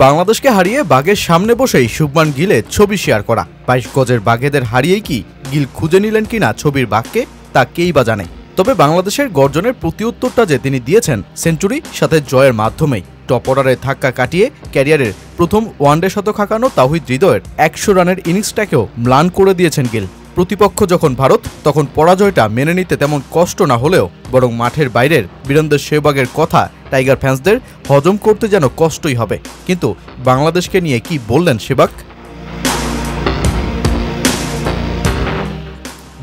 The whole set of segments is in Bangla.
বাংলাদেশকে হারিয়ে বাঘের সামনে বসেই শুভমান গিলের ছবি শেয়ার করা। 22 গজের বাঘেদের হারিয়েই কি গিল খুঁজে নিলেন কিনা ছবির বাঘকে, তা কেই বা জানে। তবে বাংলাদেশের গর্জনের প্রতিউত্তরটা যে তিনি দিয়েছেন সেঞ্চুরি সাথে জয়ের মাধ্যমেই। টপ অর্ডারে ধাক্কা কাটিয়ে ক্যারিয়ারের প্রথম ওয়ানডে শতক হাঁকানো তাওহিদ হৃদয়ের 100 রানের ইনিংসটাকেও ম্লান করে দিয়েছেন গিল। প্রতিপক্ষ যখন ভারত, তখন পরাজয়টা মেনে নিতে তেমন কষ্ট না হলেও বরং মাঠের বাইরের বীরেন্দ্র সেহবাগের কথা টাইগার ফ্যান্সদের হজম করতে যেন কষ্টই হবে। কিন্তু বাংলাদেশকে নিয়ে কি বললেন সেহবাগ?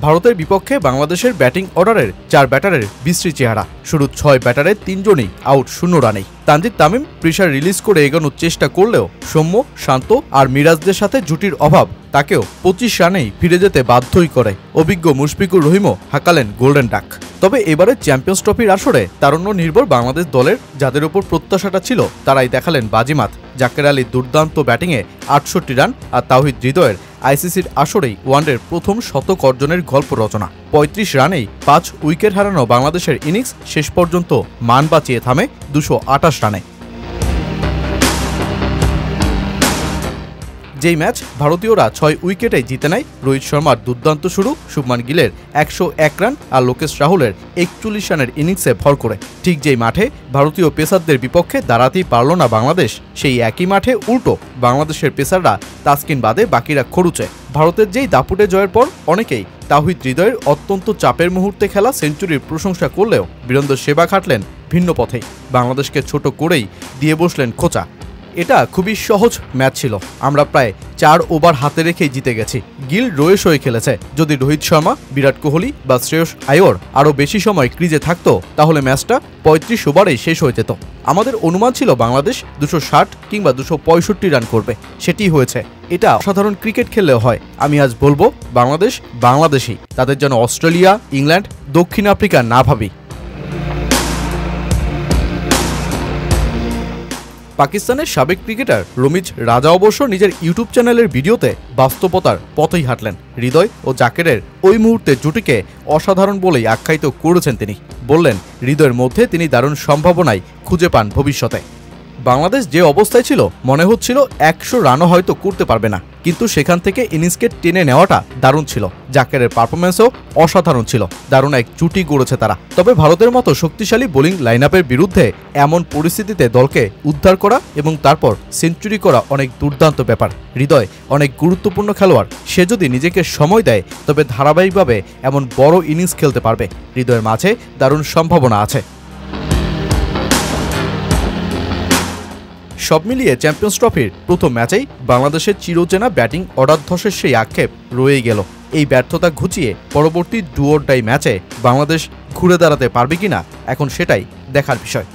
ভারতের বিপক্ষে বাংলাদেশের ব্যাটিং অর্ডারের 4 ব্যাটারের বিশ্রী চেহারা। শুরু 6 ব্যাটারে 3 জনই আউট 0 রানেই। তানজিদ তামিম প্রেসার রিলিজ করে এগোনোর চেষ্টা করলেও সৌম্য, শান্ত আর মিরাজদের সাথে জুটির অভাব তাকেও 25 রানেই ফিরে যেতে বাধ্যই করে। অভিজ্ঞ মুশফিকুর রহিমও হাঁকালেন গোল্ডেন ডাক। তবে এবারে চ্যাম্পিয়ন্স ট্রফির আসরে তারুণ্য নির্ভর বাংলাদেশ দলের যাদের উপর প্রত্যাশাটা ছিল তারাই দেখালেন বাজিমাত। জাকের আলীর দুর্দান্ত ব্যাটিংয়ে 68 রান আর তাওহিদ হৃদয়ের আইসিসির আসরেই ওয়ানডের প্রথম শতক অর্জনের গল্প রচনা। 35 রানেই 5 উইকেট হারানো বাংলাদেশের ইনিংস শেষ পর্যন্ত মান বাঁচিয়ে থামে 228 রানে। যেই ম্যাচ ভারতীয়রা 6 উইকেটেই জিতে নেয়। রোহিত শর্মার দুর্দান্ত শুরু, শুভমান গিলের 101 রান আর লোকেশ রাহুলের 41 রানের ইনিংসে ভর করে। ঠিক যেই মাঠে ভারতীয় পেসারদের বিপক্ষে দাঁড়াতেই পারল না বাংলাদেশ, সেই একই মাঠে উল্টো বাংলাদেশের পেসাররা তাসকিন বাদে বাকিরা খরুচে। ভারতের যেই দাপুটে জয়ের পর অনেকেই তাওহিদ হৃদয়ের অত্যন্ত চাপের মুহূর্তে খেলা সেঞ্চুরির প্রশংসা করলেও বীরেন্দ্র সেহবাগ হাঁটলেন ভিন্ন পথেই। বাংলাদেশকে ছোট করেই দিয়ে বসলেন খোঁচা। এটা খুবই সহজ ম্যাচ ছিল, আমরা প্রায় 4 ওভার হাতে রেখেই জিতে গেছি। গিল রয়েস হয়ে খেলেছে। যদি রোহিত শর্মা, বিরাট কোহলি বা শ্রেয়স আইয়র আরও বেশি সময় ক্রিজে থাকতো তাহলে ম্যাচটা 35 ওভারেই শেষ হয়ে যেত। আমাদের অনুমান ছিল বাংলাদেশ 260 কিংবা 265 রান করবে, সেটিই হয়েছে। এটা অসাধারণ ক্রিকেট খেললেও হয়। আমি আজ বলবো বাংলাদেশ বাংলাদেশই, তাদের যেন অস্ট্রেলিয়া, ইংল্যান্ড, দক্ষিণ আফ্রিকা না ভাবি। পাকিস্তানের সাবেক ক্রিকেটার রমিজ রাজা অবশ্য নিজের ইউটিউব চ্যানেলের ভিডিওতে বাস্তবতার পথেই হাঁটলেন। হৃদয় ও জাকেরের ওই মুহূর্তে জুটিকে অসাধারণ বলেই আখ্যায়িত করেছেন তিনি। বললেন হৃদয়ের মধ্যে তিনি দারুণ সম্ভাবনাই খুঁজে পান ভবিষ্যতে। বাংলাদেশ যে অবস্থায় ছিল মনে হচ্ছিল 100 রানও হয়তো করতে পারবে না, কিন্তু সেখান থেকে ইনিংসকে টেনে নেওয়াটা দারুণ ছিল। জাকেরের পারফরম্যান্সও অসাধারণ ছিল। দারুণ এক জুটি গড়েছে তারা। তবে ভারতের মতো শক্তিশালী বোলিং লাইনআপের বিরুদ্ধে এমন পরিস্থিতিতে দলকে উদ্ধার করা এবং তারপর সেঞ্চুরি করা অনেক দুর্দান্ত ব্যাপার। হৃদয় অনেক গুরুত্বপূর্ণ খেলোয়াড়, সে যদি নিজেকে সময় দেয় তবে ধারাবাহিকভাবে এমন বড় ইনিংস খেলতে পারবে। হৃদয়ের মাঝে দারুণ সম্ভাবনা আছে। সব মিলিয়ে চ্যাম্পিয়ন্স ট্রফির প্রথম ম্যাচেই বাংলাদেশের চিরচেনা ব্যাটিং অর্ডার ধসের সেই আক্ষেপ রয়েই গেল। এই ব্যর্থতা ঘুচিয়ে পরবর্তী ডু অর ডাই ম্যাচে বাংলাদেশ ঘুরে দাঁড়াতে পারবে কিনা এখন সেটাই দেখার বিষয়।